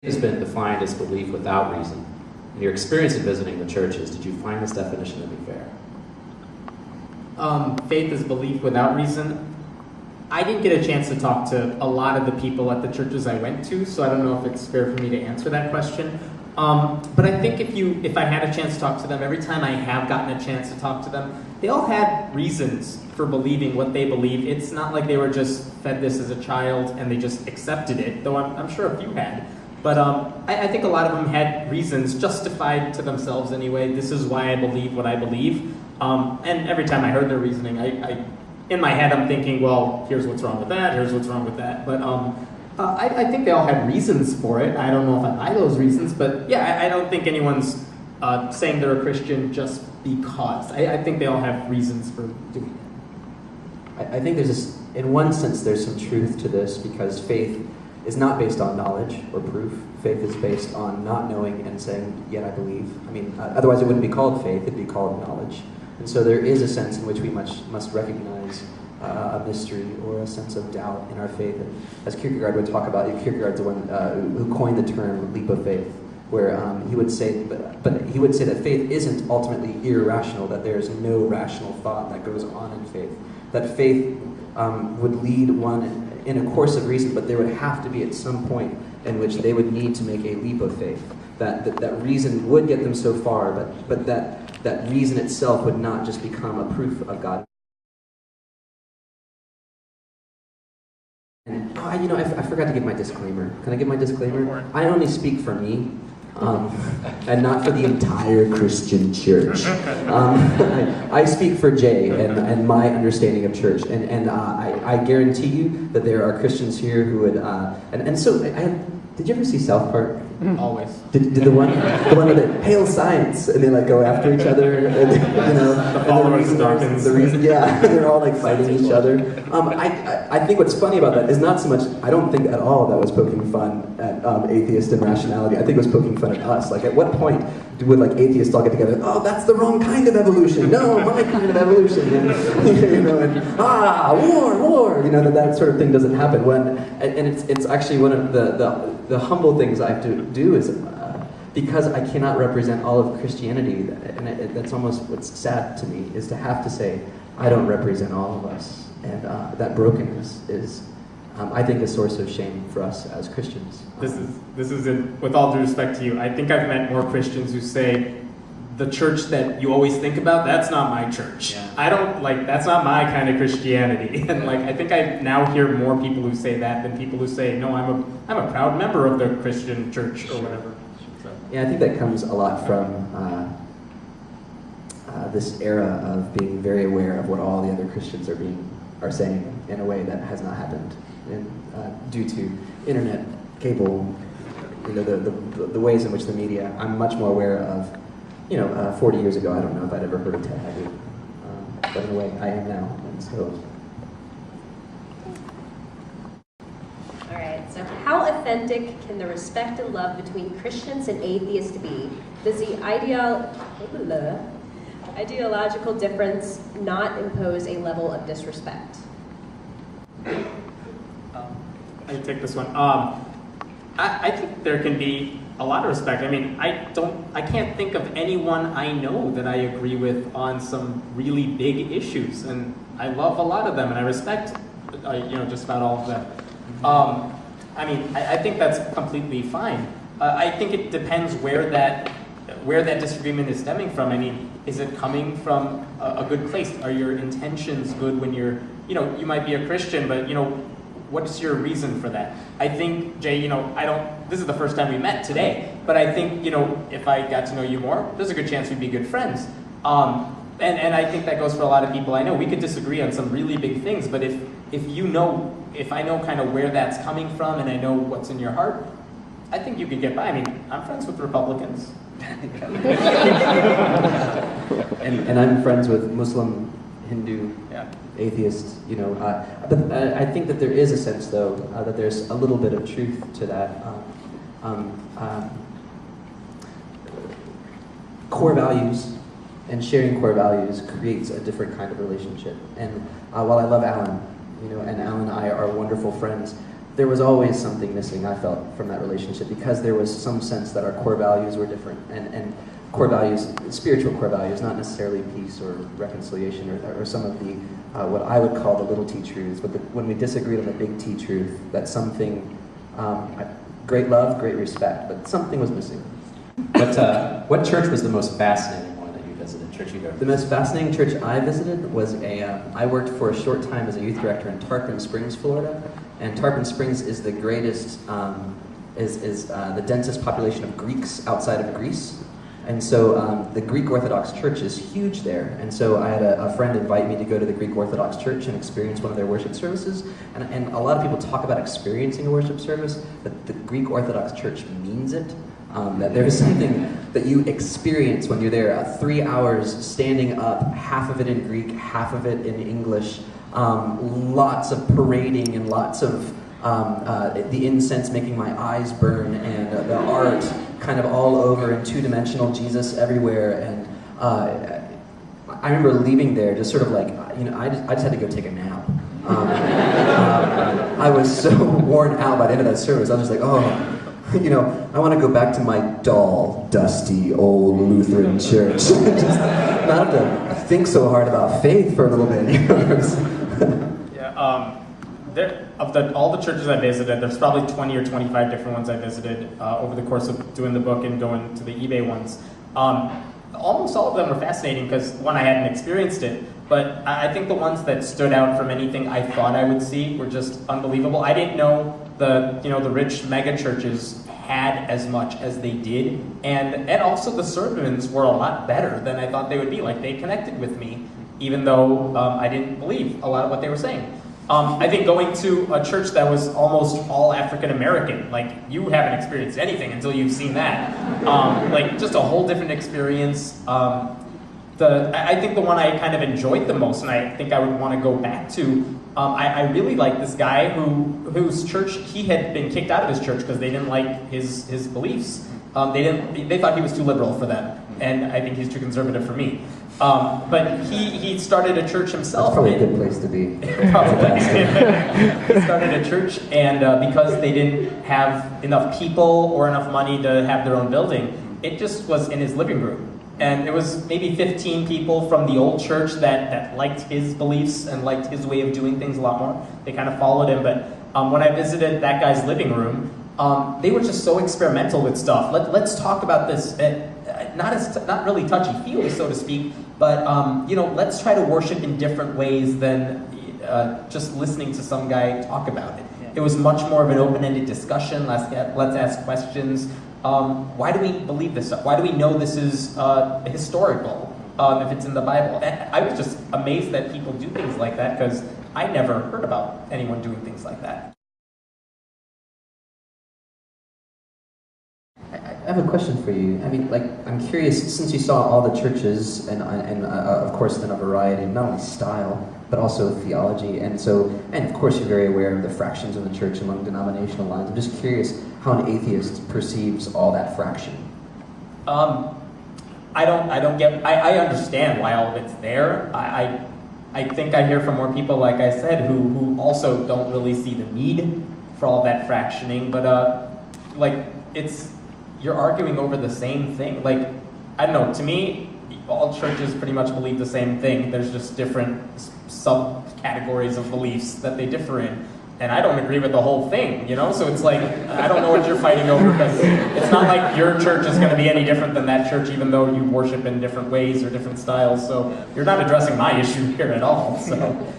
Has been defined as belief without reason. In your experience of visiting the churches, did you find this definition to be fair? Faith is belief without reason. I didn't get a chance to talk to a lot of the people at the churches I went to, so I don't know if it's fair for me to answer that question. But I think if I had a chance to talk to them, every time I have gotten a chance to talk to them, they all had reasons for believing what they believe. It's not like they were just fed this as a child and they just accepted it, though I'm sure a few had. But I think a lot of them had reasons justified to themselves anyway. This is why I believe what I believe. And every time I heard their reasoning, I in my head I'm thinking, well, here's what's wrong with that, here's what's wrong with that. But I think they all had reasons for it. I don't know if I buy those reasons, but yeah, I don't think anyone's saying they're a Christian just because. I think they all have reasons for doing it. I think there's this, in one sense, there's some truth to this, because faith is not based on knowledge or proof. Faith is based on not knowing and saying, yet I believe. I mean, otherwise it wouldn't be called faith, it'd be called knowledge. And so there is a sense in which we must recognize a mystery or a sense of doubt in our faith. And as Kierkegaard would talk about, Kierkegaard's the one who coined the term leap of faith, where he would say, but he would say that faith isn't ultimately irrational, that there's no rational thought that goes on in faith. That faith would lead one in a course of reason, but there would have to be at some point in which they would need to make a leap of faith. That reason would get them so far, but that reason itself would not just become a proof of God. And, I forgot to give my disclaimer. Can I give my disclaimer? I only speak for me, and not for the entire Christian church. I speak for Jay and my understanding of church, and I guarantee you that there are Christians here who would, so did you ever see South Park? Always. Did the one with the hail science, and they go after each other, and the followers of Dawkins. They're all fighting each other. I think what's funny about that is not so much, I don't think at all that was poking fun at atheist and rationality. I think it was poking fun at us. At what point would atheists all get together? Oh, that's the wrong kind of evolution. No, my kind of evolution. War. That sort of thing doesn't happen. And it's actually one of the humble things I have to do is, because I cannot represent all of Christianity, and that's almost what's sad to me, is to have to say, I don't represent all of us. And that brokenness is, I think, a source of shame for us as Christians. This is with all due respect to you, I think I've met more Christians who say, the church that you always think about, that's not my church. Yeah. I don't, that's not my kind of Christianity. And I think I now hear more people who say that than people who say, no, I'm a proud member of the Christian church or whatever. So. Yeah, I think that comes a lot from this era of being very aware of what all the other Christians are saying in a way that has not happened due to internet, cable, the ways in which the media. I'm much more aware of. 40 years ago, I don't know if I'd ever heard of Ted Haggard, but in a way, I am now, and so. All right, so how authentic can the respect and love between Christians and atheists be? Does the ideological difference not impose a level of disrespect? I take this one. I think there can be a lot of respect. I mean, I can't think of anyone I know that I agree with on some really big issues, and I love a lot of them, and I respect, just about all of them. I think that's completely fine. I think it depends where that disagreement is stemming from. I mean, is it coming from a good place? Are your intentions good when you're, you might be a Christian, but what's your reason for that? I think, Jay, this is the first time we met today, but I think, if I got to know you more, there's a good chance we'd be good friends. And I think that goes for a lot of people I know. We could disagree on some really big things, but if I know kind of where that's coming from and I know what's in your heart, I think you could get by. I mean, I'm friends with Republicans. and I'm friends with Muslim, Hindu, atheists, but I think that there is a sense, though, that there's a little bit of truth to that. Core values and sharing core values creates a different kind of relationship. And while I love Alan, and Alan and I are wonderful friends, there was always something missing, I felt, from that relationship, because there was some sense that our core values were different, and core values, spiritual core values, not necessarily peace or reconciliation or some of the, what I would call the little T truths, but when we disagreed on the big T truth, that something, great love, great respect, but something was missing. What church was the most fascinating one that you visited? Church you go to? The most fascinating church I visited was I worked for a short time as a youth director in Tarpon Springs, Florida, and Tarpon Springs is the greatest, the densest population of Greeks outside of Greece. And so the Greek Orthodox Church is huge there. And so I had a friend invite me to go to the Greek Orthodox Church and experience one of their worship services. And a lot of people talk about experiencing a worship service, but the Greek Orthodox Church means it. That there's something that you experience when you're there. 3 hours standing up, half of it in Greek, half of it in English. Lots of parading and lots of the incense making my eyes burn, and the art kind of all over, and two-dimensional Jesus everywhere. And I remember leaving there just sort of like, I just had to go take a nap. I was so worn out by the end of that service. I was just like, I want to go back to my dull, dusty, old Lutheran church. Just not have to think so hard about faith for a little bit. All the churches I visited, there's probably 20 or 25 different ones I visited over the course of doing the book and going to the eBay ones. Almost all of them were fascinating because, one, I hadn't experienced it, but I think the ones that stood out from anything I thought I would see were just unbelievable. I didn't know the rich mega churches had as much as they did, and also the sermons were a lot better than I thought they would be. Like, they connected with me, even though I didn't believe a lot of what they were saying. I think going to a church that was almost all African American, like, you haven't experienced anything until you've seen that. Just a whole different experience. I think the one I kind of enjoyed the most, and I think I would want to go back to, I really liked this guy whose church, he had been kicked out of his church because they didn't like his beliefs. They thought he was too liberal for them, and I think he's too conservative for me. But he started a church himself. That's probably a good place to be. Probably. He started a church, and because they didn't have enough people or enough money to have their own building, it just was in his living room. And it was maybe 15 people from the old church that liked his beliefs and liked his way of doing things a lot more. They kind of followed him. But when I visited that guy's living room, they were just so experimental with stuff. Let's talk about this. Not really touchy-feely, so to speak, but let's try to worship in different ways than just listening to some guy talk about it. It was much more of an open-ended discussion. Let's ask questions. Why do we believe this stuff? Why do we know this is historical if it's in the Bible? And I was just amazed that people do things like that because I never heard about anyone doing things like that. I have a question for you. I mean, I'm curious, since you saw all the churches and of course then a variety of not only style, but also theology, and of course you're very aware of the fractions of the church among denominational lines. I'm just curious how an atheist perceives all that fraction. I understand why all of it's there. I think I hear from more people, like I said, who also don't really see the need for all that fractioning, but you're arguing over the same thing. Like, I don't know, to me, all churches pretty much believe the same thing. There's just different subcategories of beliefs that they differ in. And I don't agree with the whole thing, So it's like, I don't know what you're fighting over, because it's not like your church is going to be any different than that church, even though you worship in different ways or different styles. So you're not addressing my issue here at all. So